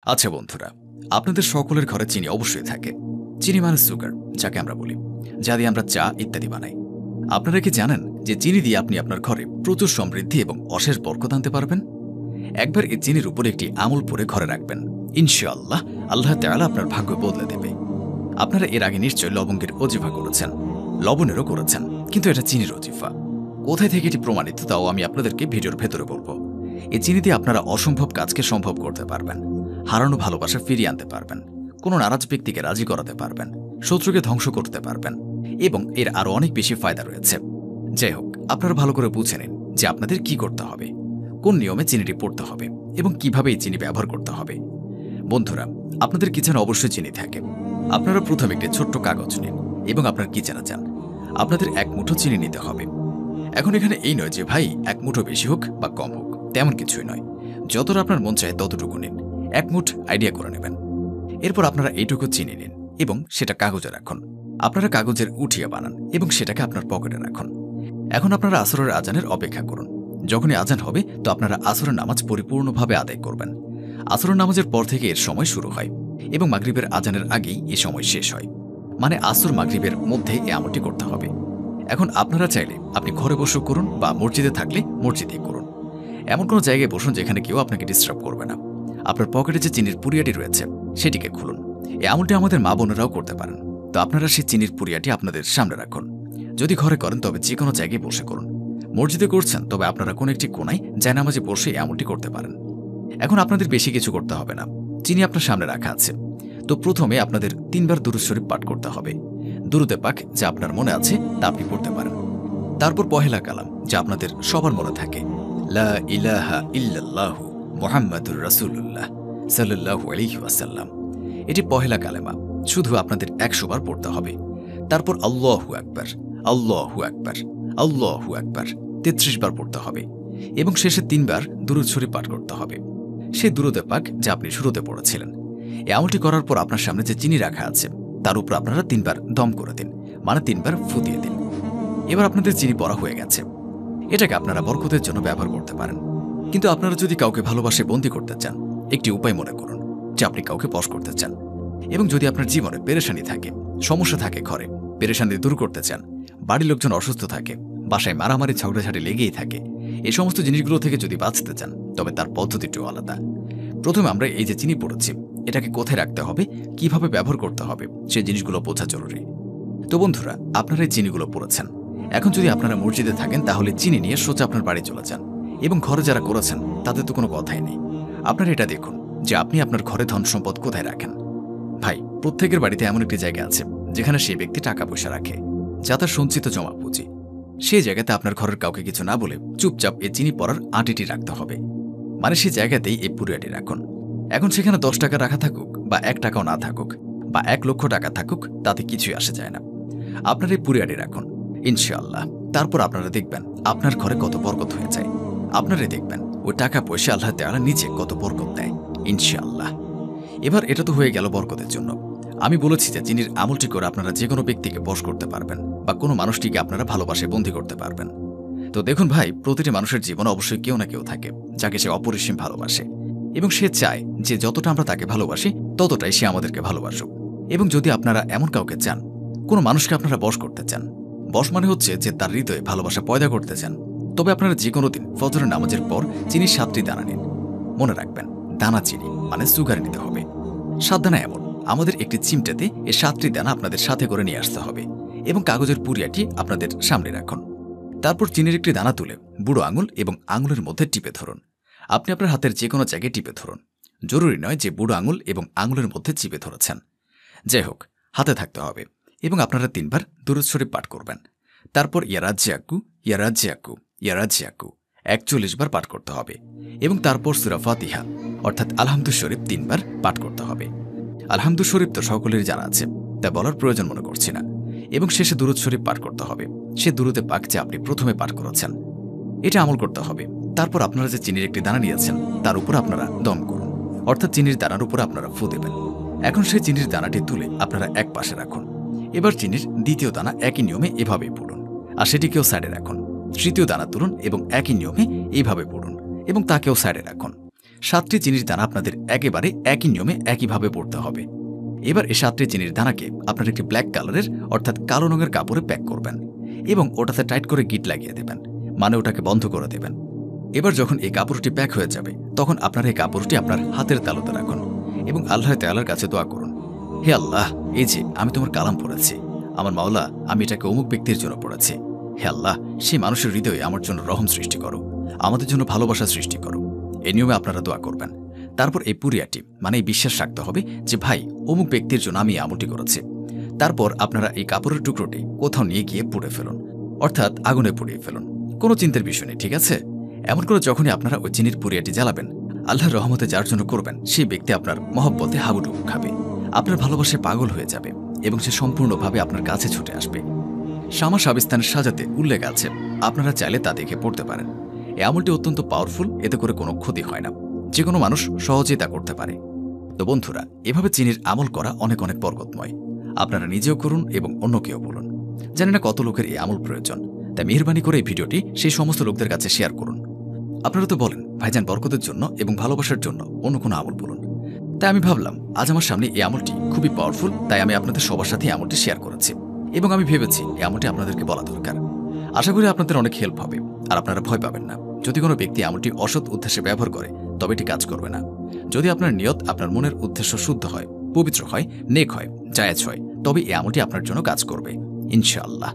আচ্ছা বন্ধুরা, আপনাদের সকলের ঘরে চিনি অবশ্যই থাকে। চিনি মানে সুগার, যাকে আমরা বলি, যা দিয়ে আমরা চা ইত্যাদি বানাই। আপনারা কি জানেন যে চিনি দিয়ে আপনি আপনার ঘরে প্রচুর সমৃদ্ধি এবং অশেষ বরকত আনতে পারবেন? একবার এই চিনির উপর একটি আমল পরে ঘরে রাখবেন, ইনশাআল্লাহ আল্লাহ তাআলা আপনার ভাগ্য বদলে দেবে। আপনারা এর আগে নিশ্চয় লবঙ্গের ওজিফা করেছেন, লবণেরও করেছেন, কিন্তু এটা চিনির ওজিফা। কোথায় থেকে এটি প্রমাণিত তাও আমি আপনাদেরকে ভিডিওর ভেতরে বলবো। এই চিনি দিয়ে আপনারা অসম্ভব কাজকে সম্ভব করতে পারবেন, হারানো ভালোবাসা ফিরিয়ে আনতে পারবেন, কোনো নারাজ ব্যক্তিকে রাজি করাতে পারবেন, শত্রুকে ধ্বংস করতে পারবেন, এবং এর আরও অনেক বেশি ফায়দা রয়েছে। যাই হোক, আপনারা ভালো করে বুঝে নিন যে আপনাদের কি করতে হবে, কোন নিয়মে চিনিটি পড়তে হবে এবং কিভাবে এই চিনি ব্যবহার করতে হবে। বন্ধুরা, আপনাদের কিচেনে অবশ্যই চিনি থাকে। আপনারা প্রথমে একটি ছোট্ট কাগজ নিন এবং আপনার কিচেনে যান। আপনাদের 1 মুঠো চিনি নিতে হবে। এখন এখানে এই নয় যে ভাই 1 মুঠো বেশি হোক বা কম হোক, তেমন কিছুই নয়। যতটা আপনার মন চায় ততটুকু নিন, 1 মুঠ আইডিয়া করে নেবেন। এরপর আপনারা এইটুকু চিনি নিন এবং সেটা কাগজে রাখুন। আপনারা কাগজের উঠিয়া বানান এবং সেটাকে আপনার পকেটে রাখুন। এখন আপনারা আসরের আজানের অপেক্ষা করুন। যখনই আজান হবে তো আপনারা আসরের নামাজ পরিপূর্ণভাবে আদায় করবেন। আসরের নামাজের পর থেকে এর সময় শুরু হয় এবং মাগরিবের আজানের আগেই এ সময় শেষ হয়। মানে আসর মাগরিবের মধ্যে এ আমলটি করতে হবে। এখন আপনারা চাইলে আপনি ঘরে বসে করুন বা মসজিদে থাকলে মসজিদেই করুন। এমন কোনো জায়গায় বসুন যেখানে কেউ আপনাকে ডিস্টার্ব করবে না। আপনার পকেটে যে চিনির পুরিয়াটি রয়েছে সেটিকে খুলুন। এই আমলটি আমাদের মা বোনেরাও করতে পারেন। তো আপনারা সেই চিনির পুরিয়াটি আপনাদের সামনে রাখুন। যদি ঘরে করেন তবে যে কোনো জায়গায় বসে করুন। মসজিদে করছেন তবে আপনারা কোনো একটি কোনায় জায়নামাজে বসে এই আমলটি করতে পারেন। এখন আপনাদের বেশি কিছু করতে হবে না, চিনি আপনার সামনে রাখা আছে। তো প্রথমে আপনাদের 3 বার দুরূদ শরীফ পাঠ করতে হবে। দুরূদে পাক যা আপনার মনে আছে তা আপনি পড়তে পারেন। তারপর পহেলা কালাম, যা আপনাদের সবার মনে থাকে, লা ইলাহা ইল্লাল্লাহু মুহাম্মাদুর রাসূলুল্লাহ সাল্লাল্লাহু আলাইহি ওয়াসাল্লাম। এটি পহেলা কালেমা, শুধু আপনাদের 100 বার পড়তে হবে। তারপর আল্লাহু আকবার, আল্লাহু আকবার, আল্লাহু আকবার 33 বার পড়তে হবে এবং শেষে 3 বার দুরূদ শরীফ পাঠ করতে হবে। সেই দুরূদে পাক যা আপনি শুরুতে পড়েছিলেন। এই আমলটি করার পর আপনার সামনে যে চিনি রাখা আছে তার উপর আপনারা 3 বার দম করে দিন, মানে 3 বার ফু দিয়ে দিন। এবার আপনাদের চিনি পড়া হয়ে গেছে। এটাকে আপনারা বরকতের জন্য ব্যবহার করতে পারেন। কিন্তু আপনারা যদি কাউকে ভালোবাসে বন্দী করতে চান, একটি উপায় মনে করুন যে আপনি কাউকে বশ করতে চান। এবং যদি আপনার জীবনে পেরেশানি থাকে, সমস্যা থাকে, ঘরে পেরেশানি দূর করতে চান, বাড়ির লোকজন অসুস্থ থাকে, বাসায় মারামারি ঝগড়াঝাটি লেগেই থাকে, এই সমস্ত জিনিসগুলো থেকে যদি বাঁচতে চান তবে তার পদ্ধতিটিও আলাদা। প্রথমে আমরা এই যে চিনি পড়েছি এটাকে কোথায় রাখতে হবে, কিভাবে ব্যবহার করতে হবে সেই জিনিসগুলো বোঝা জরুরি। তো বন্ধুরা, আপনারা এই চিনিগুলো পড়েছেন। এখন যদি আপনারা মসজিদে থাকেন তাহলে চিনি নিয়ে সোজা আপনার বাড়ি চলে যান এবং ঘরে যারা করেছেন তাদের তো কোনো কথাই নেই। আপনারা এটা দেখুন যে আপনি আপনার ঘরে ধন সম্পদ কোথায় রাখেন। ভাই, প্রত্যেকের বাড়িতে এমন একটি জায়গা আছে যেখানে সেই ব্যক্তি টাকা পয়সা রাখে, যা তার সঞ্চিত জমা পুঁজি। সেই জায়গাতে আপনার ঘরের কাউকে কিছু না বলে চুপচাপ এই চিনি পড়ার আটিটি রাখতে হবে। মানে সেই জায়গাতেই এই পুরিয়াটি রাখুন। এখন সেখানে 10 টাকা রাখা থাকুক বা 1 টাকাও না থাকুক বা 1 লক্ষ টাকা থাকুক, তাতে কিছুই আসে যায় না। আপনার এই পুরিয়াটি রাখুন ইনশাআল্লাহ। তারপর আপনারা দেখবেন আপনার ঘরে কত বরকত হয়ে যায়। আপনারাই দেখবেন ওই টাকা পয়সা আল্লাহ তাআলা নিচে কত বরকত দেয় ইনশাআল্লাহ। এবার এটা তো হয়ে গেল বরকতের জন্য। আমি বলেছি যে চিনির আমলটি করে আপনারা যে কোনো ব্যক্তিকে বশ করতে পারবেন বা কোনো মানুষটিকে আপনারা ভালোবাসে বন্দী করতে পারবেন। তো দেখুন ভাই, প্রতিটি মানুষের জীবনে অবশ্যই কেউ না কেউ থাকে যাকে সে অপরিসীম ভালোবাসে এবং সে চায় যে যতটা আমরা তাকে ভালোবাসি ততটাই সে আমাদেরকে ভালোবাসুক। এবং যদি আপনারা এমন কাউকে চান, কোনো মানুষকে আপনারা বশ করতে চান, বশ মানে হচ্ছে যে তার হৃদয়ে ভালোবাসা পয়দা করতে চান, তবে আপনারা যে কোনো দিন ফজরের নামাজের পর চিনির 7টি দানা নিন। মনে রাখবেন, দানা চিনি মানে সুগার নিতে হবে। 7 দানা এমন আমাদের একটি চিমটাতে এই 7টি দানা আপনাদের সাথে করে নিয়ে আসতে হবে এবং কাগজের পুরিয়াটি আপনাদের সামনে রাখুন। তারপর চিনির একটি দানা তুলে বুড়ো আঙুল এবং আঙুলের মধ্যে টিপে ধরুন। আপনি আপনার হাতের যে কোনো জায়গায় টিপে ধরুন, জরুরি নয় যে বুড়ো আঙুল এবং আঙুলের মধ্যে চিপে ধরেছেন। যাই হোক, হাতে থাকতে হবে এবং আপনারা 3 বার দুরূদ শরীফ পাঠ করবেন। তারপর ইয়ারাজ্জাকু ইয়ারাজ্জাকু ইয়ারাজ্জাকু 41 বার পাঠ করতে হবে এবং তারপর সূরা ফাতিহা অর্থাৎ আলহামদু শরীফ 3 বার পাঠ করতে হবে। আলহামদু শরীফ তো সকলেরই জানা আছে, তা বলার প্রয়োজন মনে করছি না। এবং শেষে দুরূদ শরীফ পাঠ করতে হবে, সে দুরূদে পাক যা আপনি প্রথমে পাঠ করেছেন। এটা আমল করতে হবে। তারপর আপনারা যে চিনির একটি দানা নিয়েছেন তার উপর আপনারা দম করুন, অর্থাৎ চিনির দানার উপর আপনারা ফু দেবেন। এখন সেই চিনির দানাটি তুলে আপনারা এক পাশে রাখুন। এবার চিনির দ্বিতীয় দানা একই নিয়মে এভাবেই পড়ুন, আর সেটিকেও সাইডে রাখুন। তৃতীয় দানা তুলুন এবং একই নিয়মে এইভাবে পড়ুন এবং তাকেও সাইডে রাখুন। 7টি চিনির দানা আপনাদের একেবারে একই নিয়মে একইভাবে পড়তে হবে। এবার এই 7টি চিনির দানাকে আপনার একটি ব্ল্যাক কালারের অর্থাৎ কালো রঙের কাপড়ে প্যাক করবেন এবং ওটাতে টাইট করে গিট লাগিয়ে দেবেন, মানে ওটাকে বন্ধ করে দেবেন। এবার যখন এই কাপড়টি প্যাক হয়ে যাবে তখন আপনার এই কাপড়টি আপনার হাতের তালুতে রাখুন এবং আল্লাহ তাআলার কাছে দোয়া করুন, হে আল্লাহ, এই যে আমি তোমার কালাম পড়েছি, আমার মাওলা, আমি এটাকে অমুক ব্যক্তির জন্য পড়েছি। হে আল্লাহ, সেই মানুষের হৃদয়ে আমার জন্য রহম সৃষ্টি করো, আমাদের জন্য ভালোবাসা সৃষ্টি করো। এই নিয়মে আপনারা দোয়া করবেন। তারপর এই পুরিয়াটি মানে এই বিশ্বাস রাখতে হবে যে ভাই, অমুক ব্যক্তির জন্য আমি আমলটি করেছি। তারপর আপনারা এই কাপড়ের টুকরোটি কোথাও নিয়ে গিয়ে পুড়ে ফেলুন, অর্থাৎ আগুনে পুড়িয়ে ফেলুন। কোনো চিন্তার বিষয় নেই, ঠিক আছে? এমন করে যখনই আপনারা ওই চিনির পুরিয়াটি জ্বালাবেন, আল্লাহর রহমতে যার জন্য করবেন সেই ব্যক্তি আপনার মহব্বতে হাবুডুবু খাবে, আপনার ভালোবাসায় পাগল হয়ে যাবে এবং সে সম্পূর্ণভাবে আপনার কাছে ছুটে আসবে। শামা সাবিস্তানের সাজাতে উল্লেখ আছে, আপনারা চাইলে তা দেখে পড়তে পারেন। এই আমলটি অত্যন্ত পাওয়ারফুল, এতে করে কোনো ক্ষতি হয় না, যে কোনো মানুষ সহজেই তা করতে পারে। তো বন্ধুরা, এভাবে চিনির আমল করা অনেক অনেক বরকতময়। আপনারা নিজেও করুন এবং অন্যকেও বলুন। জানি না কত লোকের এই আমল প্রয়োজন, তাই মেহেরবানি করে এই ভিডিওটি সেই সমস্ত লোকদের কাছে শেয়ার করুন। আপনারা তো বলেন ভাইজান বরকতের জন্য এবং ভালোবাসার জন্য অন্য কোনো আমল বলুন, তাই আমি ভাবলাম আজ আমার সামনে এই আমলটি খুবই পাওয়ারফুল, তাই আমি আপনাদের সবার সাথে এই আমলটি শেয়ার করেছি এবং আমি ভেবেছি এই আমলটি আপনাদেরকে বলা দরকার। আশা করি আপনাদের অনেক হেল্প হবে আর আপনারা ভয় পাবেন না। যদি কোনো ব্যক্তি আমলটি অসৎ উদ্দেশ্যে ব্যবহার করে তবে এটি কাজ করবে না। যদি আপনার নিয়ত, আপনার মনের উদ্দেশ্য শুদ্ধ হয়, পবিত্র হয়, নেক হয়, জায়েজ হয়, তবে এই আমলটি আপনার জন্য কাজ করবে ইনশাআল্লাহ।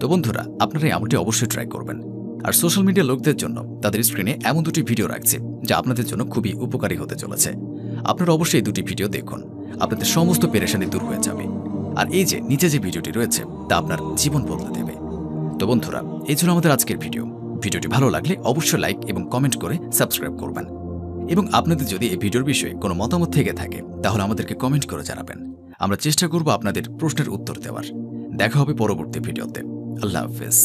তো বন্ধুরা, আপনারা এই আমলটি অবশ্যই ট্রাই করবেন। আর সোশ্যাল মিডিয়া লোকদের জন্য তাদের স্ক্রিনে এমন দুটি ভিডিও রাখছে যা আপনাদের জন্য খুবই উপকারী হতে চলেছে। আপনারা অবশ্যই এই দুটি ভিডিও দেখুন, আপনাদের সমস্ত পেরেশানি দূর হয়ে যাবে। আর এই যে নিচে যে ভিডিওটি রয়েছে তা আপনার জীবন বদলে দেবে। তো বন্ধুরা, এই ছিল আমাদের আজকের ভিডিওটি ভালো লাগলে অবশ্যই লাইক এবং কমেন্ট করে সাবস্ক্রাইব করবেন। এবং আপনাদের যদি এই ভিডিওর বিষয়ে কোনো মতামত থেকে থাকে তাহলে আমাদেরকে কমেন্ট করে জানাবেন। আমরা চেষ্টা করব আপনাদের প্রশ্নের উত্তর দেওয়ার। দেখা হবে পরবর্তী ভিডিওতে। আল্লাহ হাফেজ।